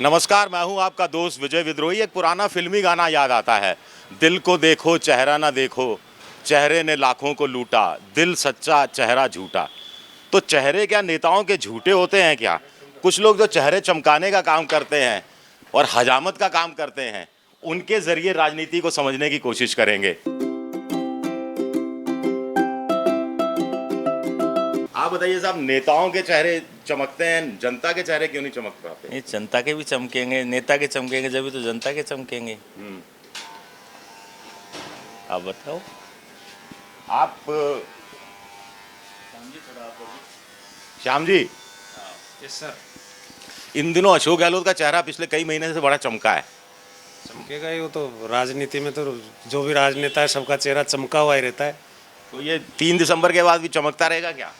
नमस्कार, मैं हूं आपका दोस्त विजय विद्रोही। एक पुराना फिल्मी गाना याद आता है, दिल को देखो चेहरा ना देखो, चेहरे ने लाखों को लूटा, दिल सच्चा चेहरा झूठा। तो चेहरे क्या नेताओं के झूठे होते हैं क्या? कुछ लोग जो चेहरे चमकाने का काम करते हैं और हजामत का काम करते हैं, उनके जरिए राजनीति को समझने की कोशिश करेंगे। आप बताइए साहब, नेताओं के चेहरे चमकते हैं, जनता के चेहरे क्यों नहीं चमक पाते? ये जनता के भी चमकेंगे, नेता के चमकेंगे, जब भी तो जनता के चमकेंगे। आप बताओ। आप श्याम जी, यस सर। इन दिनों अशोक गहलोत का चेहरा पिछले कई महीने से बड़ा चमका है। चमकेगा ही, वो तो राजनीति में तो जो भी राजनेता है सबका चेहरा चमका हुआ ही रहता है। तो ये 3 दिसंबर के बाद भी चमकता रहेगा क्या?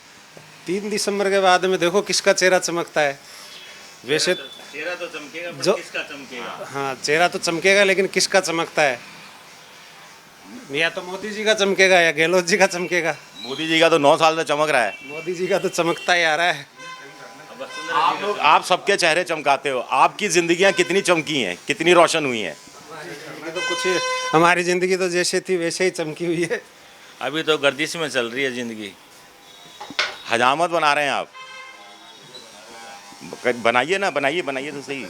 3 दिसंबर के बाद में देखो किसका चेहरा चमकता है। वैसे चेहरा तो चमकेगा, पर जो- किसका चमकेगा? हाँ, चेहरा तो चमकेगा, लेकिन किसका चमकता है? या तो मोदी जी का चमकेगा या गहलोत जी का चमकेगा। मोदी जी का तो 9 साल से चमक रहा है। मोदी जी का तो चमकता ही आ रहा है। आप सबके चेहरे चमकाते हो, आपकी जिंदगियां कितनी चमकी हैं, कितनी रोशन हुई हैं? ये तो कुछ हमारी जिंदगी तो जैसे थी वैसे ही चमकी हुई है। अभी तो गर्दिश में चल रही है जिंदगी। हजामत बना रहे हैं आप। बनाइए ना, बनाइए तो सही।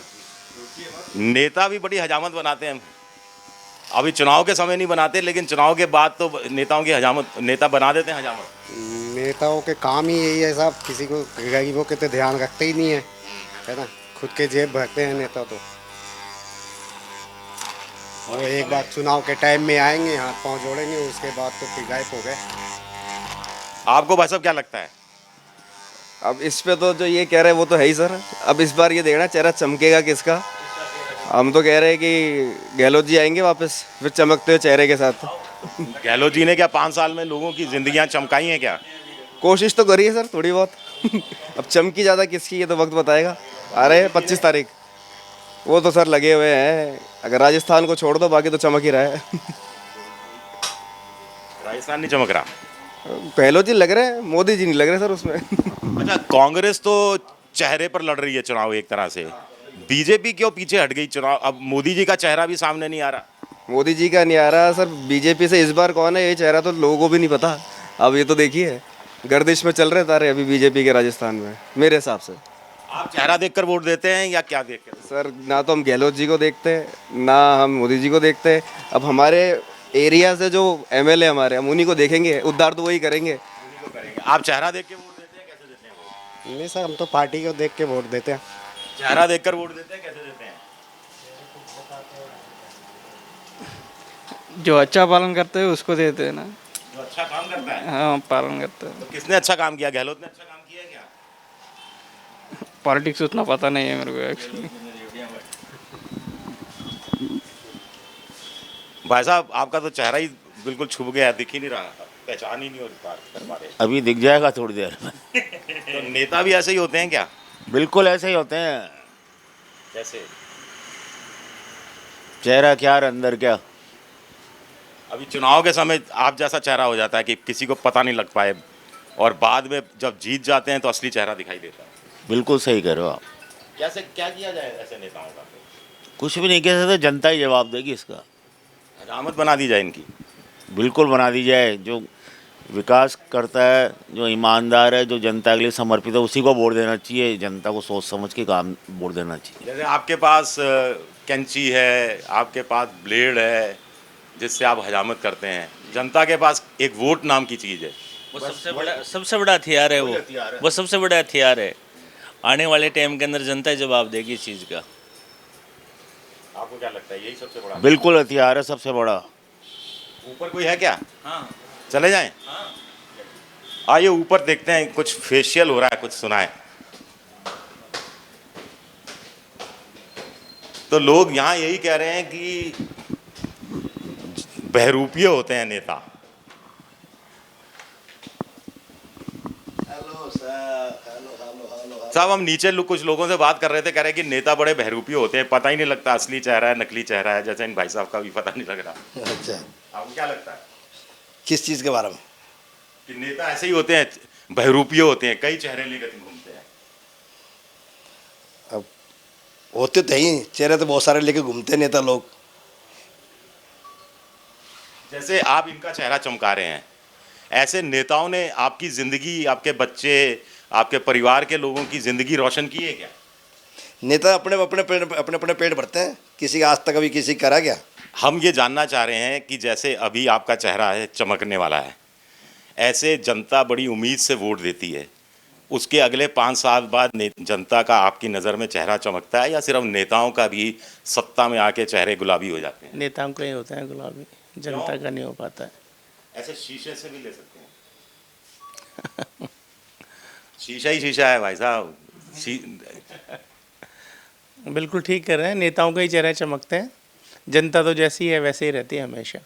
नेता भी बड़ी हजामत बनाते हैं। अभी चुनाव के समय नहीं बनाते, लेकिन चुनाव के बाद तो नेताओं की हजामत, नेता बना देते हैं हजामत। नेताओं के काम ही यही है साहब, किसी को गरीबों के तो ध्यान रखते ही नहीं है ना। खुद के जेब भरते हैं नेता तो। वो एक बार चुनाव के टाइम में आएंगे, हाथ पांव जोड़ेंगे, उसके बाद तो फिर गायब हो गए। आपको भाई साहब क्या लगता है? अब इस पे तो जो ये कह रहे हैं वो तो है ही सर। अब इस बार ये देखना चेहरा चमकेगा किसका। हम तो कह रहे हैं कि गहलोत जी आएंगे वापस फिर चमकते हुए चेहरे के साथ। गहलोत जी ने क्या 5 साल में लोगों की जिंदगियां चमकाई हैं क्या? कोशिश तो करिए सर थोड़ी बहुत। अब चमकी ज़्यादा किसकी ये तो वक्त बताएगा। आ रहे हैं 25 तारीख, वो तो सर लगे हुए हैं। अगर राजस्थान को छोड़ दो बाकी तो चमक ही रहा है। राजस्थान नहीं चमक रहा। गहलोत जी लग रहे हैं, मोदी जी नहीं लग रहे सर उसमें। अच्छा, कांग्रेस तो चेहरे पर लड़ रही है चुनाव एक तरह से। बीजेपी क्यों पीछे हट गई चुनाव? अब मोदी जी का चेहरा भी सामने नहीं आ रहा। मोदी जी का नहीं आ रहा सर। बीजेपी से इस बार कौन है ये चेहरा तो लोगों को भी नहीं पता। अब ये तो देखिए गर्दिश में चल रहे तारे अभी बीजेपी के राजस्थान में मेरे हिसाब से। आप चेहरा देखकर वोट देते हैं या क्या देखकर? सर ना तो हम गहलोत जी को देखते हैं ना हम मोदी जी को देखते हैं। अब हमारे एरिया से जो एमएलए हमारे, हम उन्हीं को देखेंगे, उद्धार तो वही करेंगे। आप चेहरा देख के वोट देते हैं, कैसे देते हैं वोट? नहीं सर, हम तो पार्टी को देख के वोट देते हैं। चेहरा देखकर वोट देते हैं, कैसे देते हैं? जो अच्छा पालन करते हैं उसको देते हैं ना। जो अच्छा काम करता है। हाँ, पालन करते हैं। तो किसने अच्छा काम किया? गहलोत ने अच्छा काम किया है क्या? पॉलिटिक्स उतना पता नहीं है मेरे को एक्चुअली। भाई साहब, आपका तो चेहरा ही बिल्कुल छुप गया है, दिख ही नहीं रहा, पहचान ही नहीं हो कर पा रहे। अभी दिख जाएगा थोड़ी देर में। तो नेता भी ऐसे ही होते हैं क्या? बिल्कुल ऐसे ही होते हैं। जैसे चेहरा क्या और अंदर क्या। अभी चुनाव के समय आप जैसा चेहरा हो जाता है कि किसी को पता नहीं लग पाए, और बाद में जब जीत जाते हैं तो असली चेहरा दिखाई देता है। बिल्कुल सही कह रहे हो आप। कैसे क्या किया जाए ऐसे नेताओं का? कुछ भी नहीं कह सकते, जनता ही जवाब देगी इसका। हजामत बना दी जाए इनकी। बिल्कुल बना दी जाए। जो विकास करता है, जो ईमानदार है, जो जनता के लिए समर्पित है, उसी को वोट देना चाहिए। जनता को सोच समझ के काम वोट देना चाहिए। जैसे आपके पास कैंची है, आपके पास ब्लेड है, जिससे आप हजामत करते हैं। जनता के पास एक वोट नाम की चीज़ है। वो सबसे बड़ा हथियार है। वो सबसे बड़ा हथियार है। आने वाले टाइम के अंदर जनता ही जवाब देगी इस चीज़ का। आपको क्या लगता है, यही सबसे बड़ा? बिल्कुल हथियार है सबसे बड़ा। ऊपर कोई है क्या? हाँ, चले जाएं? आइए ऊपर देखते हैं, कुछ फेशियल हो रहा है, कुछ सुना है। तो लोग यहाँ यही कह रहे हैं कि बहरूपिये होते हैं नेता। साहब, हम नीचे कुछ लोगों से बात कर रहे थे, कह रहे हैं कि नेता बड़े बहरूपिये होते हैं, पता ही नहीं लगता असली चेहरा है नकली चेहरा है। जैसे इन भाई साहब का भी पता नहीं लग रहा। अच्छा, आपको क्या लगता है किस चीज़ के बारे में? कि नेता ऐसे ही होते हैं, बहरूपिये होते हैं, कई चेहरे लेकर घूमते हैं? अब होते तो ही, चेहरे तो बहुत सारे लेके घूमते नेता लोग। जैसे आप इनका चेहरा चमका रहे हैं, ऐसे नेताओं ने आपकी ज़िंदगी, आपके बच्चे, आपके परिवार के लोगों की ज़िंदगी रोशन की है क्या? नेता अपने अपने पेट भरते हैं, किसी का आज तक अभी किसी करा क्या? हम ये जानना चाह रहे हैं कि जैसे अभी आपका चेहरा है चमकने वाला है, ऐसे जनता बड़ी उम्मीद से वोट देती है, उसके अगले 5 साल बाद जनता का आपकी नज़र में चेहरा चमकता है या सिर्फ नेताओं का भी सत्ता में आके चेहरे गुलाबी हो जाते हैं? नेताओं का ही होता है गुलाबी, जनता का नहीं हो पाता है। ऐसे शीशे से भी ले सकते हैं। शीशा ही शीशा है भाई साहब। बिल्कुल ठीक कर रहे हैं, नेताओं का ही चेहरे चमकते हैं, जनता तो जैसी है वैसे ही रहती है हमेशा।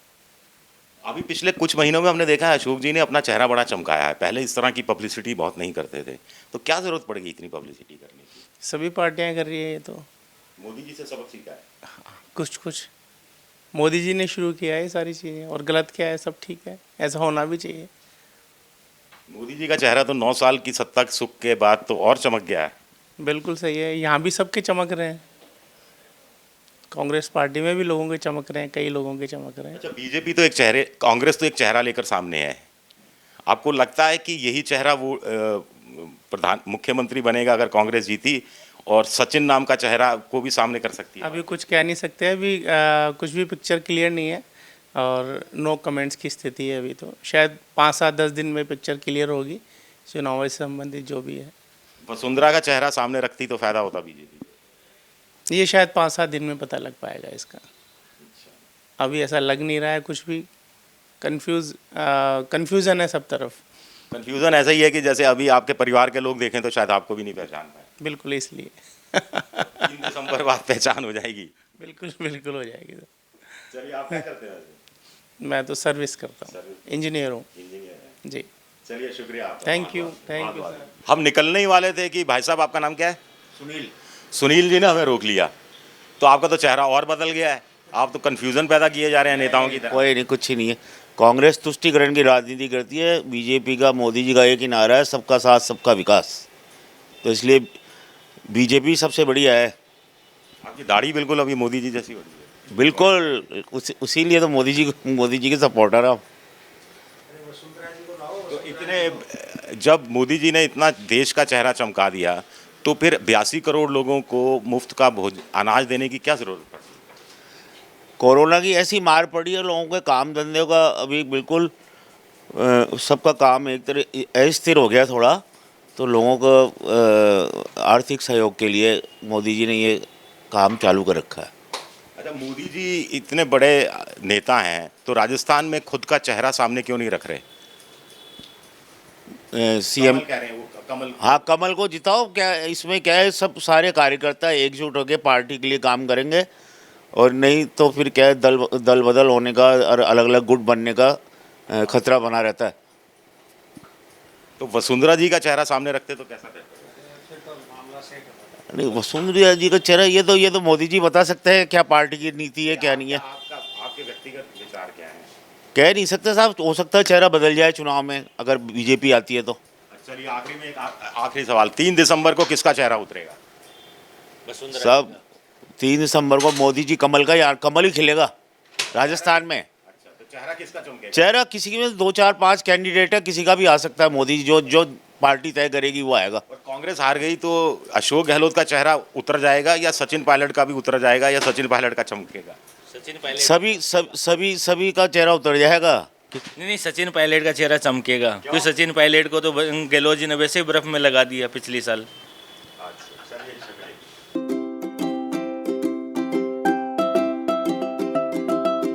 अभी पिछले कुछ महीनों में हमने देखा है अशोक जी ने अपना चेहरा बड़ा चमकाया है। पहले इस तरह की पब्लिसिटी बहुत नहीं करते थे, तो क्या ज़रूरत पड़ गई इतनी पब्लिसिटी करने की? सभी पार्टियां कर रही है ये तो। मोदी जी से सबक सीखा है। कुछ कुछ मोदी जी ने शुरू किया है ये सारी चीज़ें, और गलत क्या है, सब ठीक है, ऐसा होना भी चाहिए। मोदी जी का चेहरा तो 9 साल की सत्ता के सुख के बाद तो और चमक गया है। बिल्कुल सही है, यहाँ भी सबके चमक रहे हैं, कांग्रेस पार्टी में भी लोगों के चमक रहे हैं, कई लोगों के चमक रहे हैं। अच्छा, बीजेपी तो एक चेहरे, कांग्रेस तो एक चेहरा लेकर सामने है। आपको लगता है कि यही चेहरा वो मुख्यमंत्री बनेगा अगर कांग्रेस जीती, और सचिन नाम का चेहरा को भी सामने कर सकती है? अभी कुछ कह नहीं सकते, अभी कुछ भी पिक्चर क्लियर नहीं है और नो कमेंट्स की स्थिति है अभी। तो शायद 5, 7, 10 दिन में पिक्चर क्लियर होगी, चुनाव से संबंधित जो भी है। वसुंधरा का चेहरा सामने रखती तो फायदा होता बीजेपी। ये शायद 5, 7 दिन में पता लग पाएगा इसका, अभी ऐसा लग नहीं रहा है कुछ भी। कन्फ्यूज़न है सब तरफ। कंफ्यूजन ऐसा ही है कि जैसे अभी आपके परिवार के लोग देखें तो शायद आपको भी नहीं पहचान पाए। बिल्कुल, इसलिए 3 दिसंबर बाद पहचान हो जाएगी। बिल्कुल बिल्कुल हो जाएगी। चलिए, आप क्या करते हैं वैसे? मैं तो सर्विस करता हूँ, इंजीनियर हूँ इंजीनियर हैं। जी। चलिए, शुक्रिया आपका। Thank you sir. हम निकलने ही वाले थे कि भाई साहब आपका नाम क्या है? सुनील जी ने हमें रोक लिया। तो आपका तो चेहरा और बदल गया है, आप तो कंफ्यूजन पैदा किए जा रहे हैं नेताओं की तरह। कोई नहीं, कुछ ही नहीं है। कांग्रेस तुष्टिकरण की राजनीति करती है, बीजेपी का, मोदी जी का एक ही नारा है, सबका साथ सबका विकास। तो इसलिए बीजेपी सबसे बढ़िया है। आपकी दाढ़ी बिल्कुल अभी मोदी जी जैसी हो रही है। बिल्कुल, उसीलिए तो मोदी जी के सपोर्टर है। तो इतने, जब मोदी जी ने इतना देश का चेहरा चमका दिया, तो फिर 82 करोड़ लोगों को मुफ्त का अनाज देने की क्या ज़रूरत पड़ी? कोरोना की ऐसी मार पड़ी है, लोगों के काम धंधे का अभी बिल्कुल सबका काम एक तरह अस्थिर हो गया थोड़ा। तो लोगों को आर्थिक सहयोग के लिए मोदी जी ने ये काम चालू कर रखा है। अच्छा, मोदी जी इतने बड़े नेता हैं, तो राजस्थान में खुद का चेहरा सामने क्यों नहीं रख रहे? सीएम कह रहे हैं वो कमल। हाँ, कमल को जिताओ। क्या इसमें क्या है, सब सारे कार्यकर्ता एकजुट होकर पार्टी के लिए काम करेंगे, और नहीं तो फिर क्या है, दल बदल होने का और अलग अलग गुट बनने का खतरा बना रहता है। तो वसुंधरा जी का चेहरा सामने रखते तो कैसा रहता? नहीं, वसुंधरा जी का चेहरा ये तो मोदी जी बता सकते हैं क्या पार्टी की नीति है, क्या नहीं है। आपके व्यक्तिगत विचार क्या है? कह नहीं सकते साहब, हो सकता है चेहरा बदल जाए चुनाव में अगर बीजेपी आती है तो। चलिए, आखिरी में एक आखिरी सवाल, 3 दिसंबर को किसका चेहरा उतरेगा? सब 3 दिसंबर को मोदी जी कमल ही खिलेगा राजस्थान में। अच्छा, तो चेहरा किसका चमकेगा? चेहरा किसी के में 2, 4, 5 कैंडिडेट है, किसी का भी आ सकता है। मोदी जी जो पार्टी तय करेगी वो आएगा। और कांग्रेस हार गई तो अशोक गहलोत का चेहरा उतर जाएगा, या सचिन पायलट का भी उतर जाएगा, या सचिन पायलट का चमकेगा? सचिन पायलट सभी का चेहरा उतर जाएगा। नहीं, सचिन पायलट का चेहरा चमकेगा, क्योंकि सचिन पायलट को तो गहलोत जी ने वैसे ही बर्फ में लगा दिया पिछले साल।